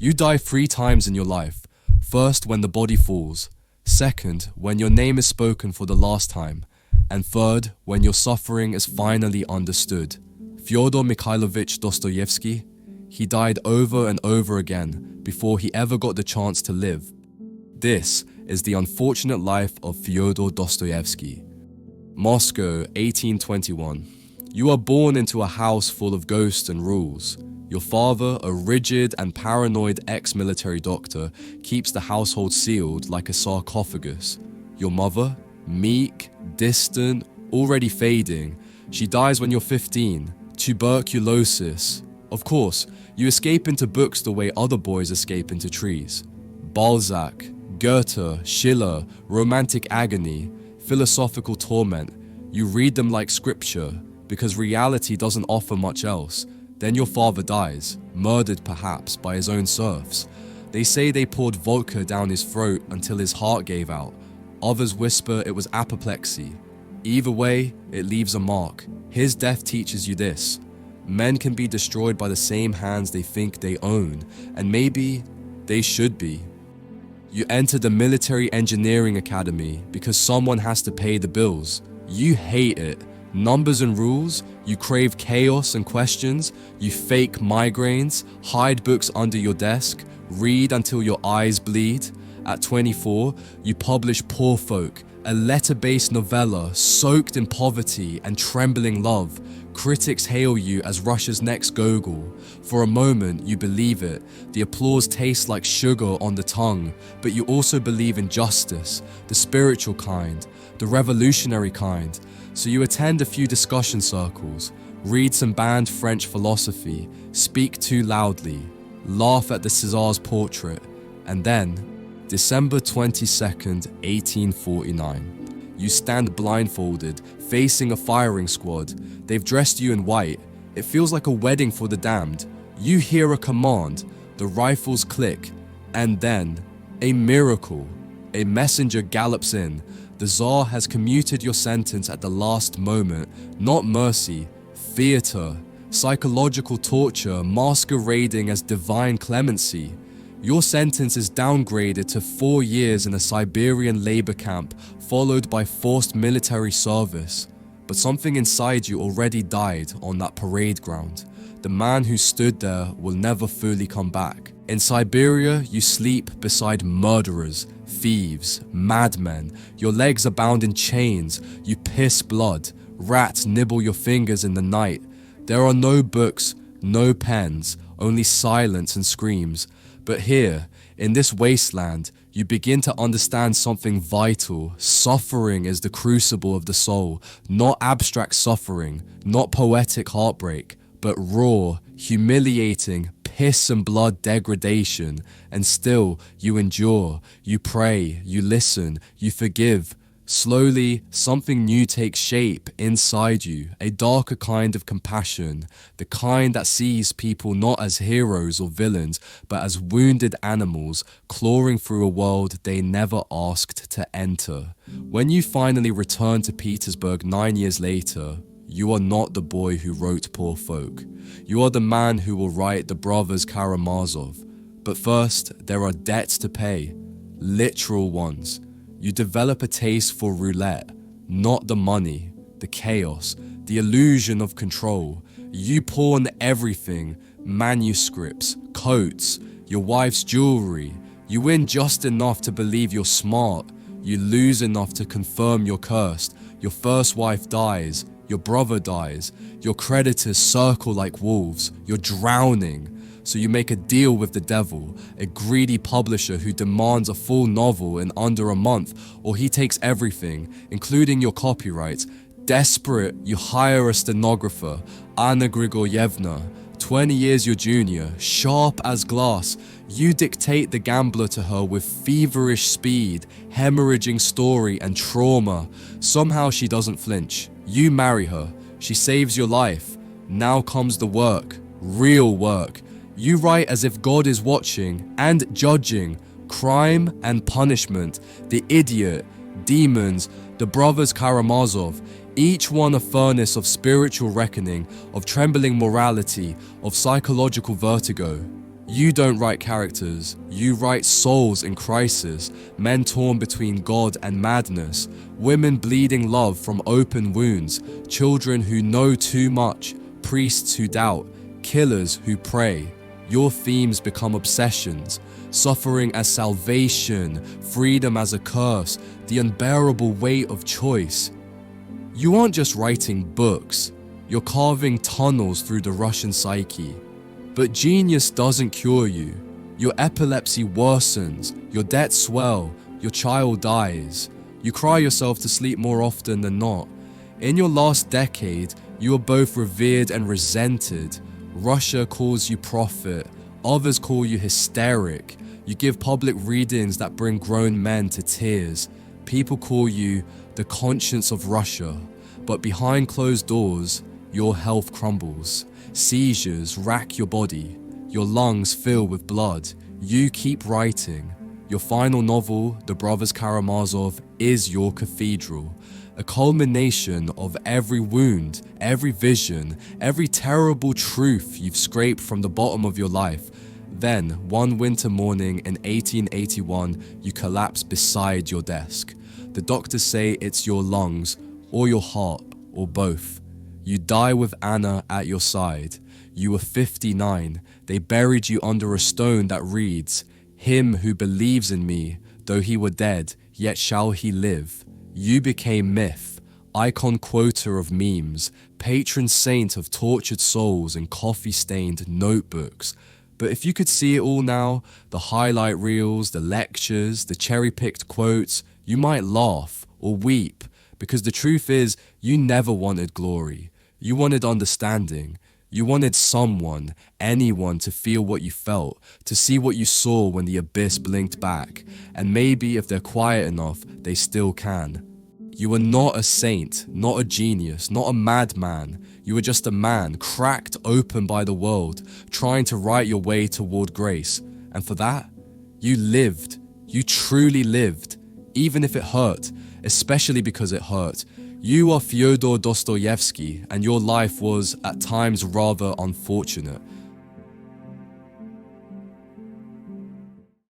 You die 3 times in your life. First, when the body falls. Second, when your name is spoken for the last time. And third, when your suffering is finally understood. Fyodor Mikhailovich Dostoevsky, he died over and over again before he ever got the chance to live. This is the unfortunate life of Fyodor Dostoevsky. Moscow, 1821. You are born into a house full of ghosts and rules. Your father, a rigid and paranoid ex-military doctor, keeps the household sealed like a sarcophagus. Your mother, meek, distant, already fading. She dies when you're 15. Tuberculosis. Of course, you escape into books the way other boys escape into trees. Balzac, Goethe, Schiller, romantic agony, philosophical torment. You read them like scripture, because reality doesn't offer much else. Then your father dies, murdered perhaps by his own serfs. They say they poured vodka down his throat until his heart gave out. Others whisper it was apoplexy. Either way, it leaves a mark. His death teaches you this: men can be destroyed by the same hands they think they own, and maybe they should be. You enter the military engineering academy because someone has to pay the bills. You hate it. Numbers and rules, you crave chaos and questions, you fake migraines, hide books under your desk, read until your eyes bleed. At 24, you publish Poor Folk, a letter-based novella soaked in poverty and trembling love. Critics hail you as Russia's next Gogol. For a moment, you believe it. The applause tastes like sugar on the tongue, but you also believe in justice, the spiritual kind, the revolutionary kind. So you attend a few discussion circles, read some banned French philosophy, speak too loudly, laugh at the César's portrait, and then, December 22nd, 1849. You stand blindfolded, facing a firing squad. They've dressed you in white. It feels like a wedding for the damned. You hear a command, the rifles click, and then, a miracle. A messenger gallops in. The Tsar has commuted your sentence at the last moment. Not mercy, theater, psychological torture masquerading as divine clemency. Your sentence is downgraded to 4 years in a Siberian labor camp, followed by forced military service. But something inside you already died on that parade ground. The man who stood there will never fully come back. In Siberia, you sleep beside murderers, thieves, madmen. Your legs are bound in chains. You piss blood. Rats nibble your fingers in the night. There are no books, no pens, only silence and screams. But here, in this wasteland, you begin to understand something vital. Suffering is the crucible of the soul. Not abstract suffering, not poetic heartbreak, but raw, humiliating, piss and blood degradation. And still, you endure, you pray, you listen, you forgive. Slowly, something new takes shape inside you, a darker kind of compassion, the kind that sees people not as heroes or villains, but as wounded animals clawing through a world they never asked to enter. When you finally return to Petersburg 9 years later, you are not the boy who wrote Poor Folk. You are the man who will write The Brothers Karamazov. But first, there are debts to pay, literal ones. You develop a taste for roulette, not the money, the chaos, the illusion of control. You pawn everything, manuscripts, coats, your wife's jewelry. You win just enough to believe you're smart. You lose enough to confirm you're cursed. Your first wife dies. Your brother dies. Your creditors circle like wolves. You're drowning. So you make a deal with the devil, a greedy publisher who demands a full novel in under a month, or he takes everything, including your copyright. Desperate, you hire a stenographer, Anna Grigorievna, 20 years your junior, sharp as glass. You dictate The Gambler to her with feverish speed, hemorrhaging story and trauma. Somehow she doesn't flinch. You marry her. She saves your life. Now comes the work, real work. You write as if God is watching and judging. Crime and punishment, the idiot, demons, the brothers Karamazov, each one a furnace of spiritual reckoning, of trembling morality, of psychological vertigo. You don't write characters, you write souls in crisis, men torn between God and madness, women bleeding love from open wounds, children who know too much, priests who doubt, killers who pray. Your themes become obsessions, suffering as salvation, freedom as a curse, the unbearable weight of choice. You aren't just writing books, you're carving tunnels through the Russian psyche. But genius doesn't cure you. Your epilepsy worsens, your debts swell, your child dies. You cry yourself to sleep more often than not. In your last decade, you are both revered and resented. Russia calls you prophet, others call you hysteric. You give public readings that bring grown men to tears. People call you the conscience of Russia, but behind closed doors, your health crumbles. Seizures rack your body, your lungs fill with blood. You keep writing. Your final novel, The Brothers Karamazov, is your cathedral, a culmination of every wound, every vision, every terrible truth you've scraped from the bottom of your life. Then, one winter morning in 1881, you collapse beside your desk. The doctors say it's your lungs, or your heart, or both. You die with Anna at your side. You were 59. They buried you under a stone that reads, "Him who believes in me, though he were dead, yet shall he live." You became myth, icon quoter of memes, patron saint of tortured souls and coffee-stained notebooks. But if you could see it all now, the highlight reels, the lectures, the cherry-picked quotes, you might laugh or weep, because the truth is, you never wanted glory. You wanted understanding. You wanted someone, anyone, to feel what you felt, to see what you saw when the abyss blinked back, and maybe if they're quiet enough, they still can. You were not a saint, not a genius, not a madman. You were just a man, cracked open by the world, trying to write your way toward grace. And for that, you lived. You truly lived, even if it hurt, especially because it hurt. You are Fyodor Dostoevsky, and your life was, at times, rather unfortunate.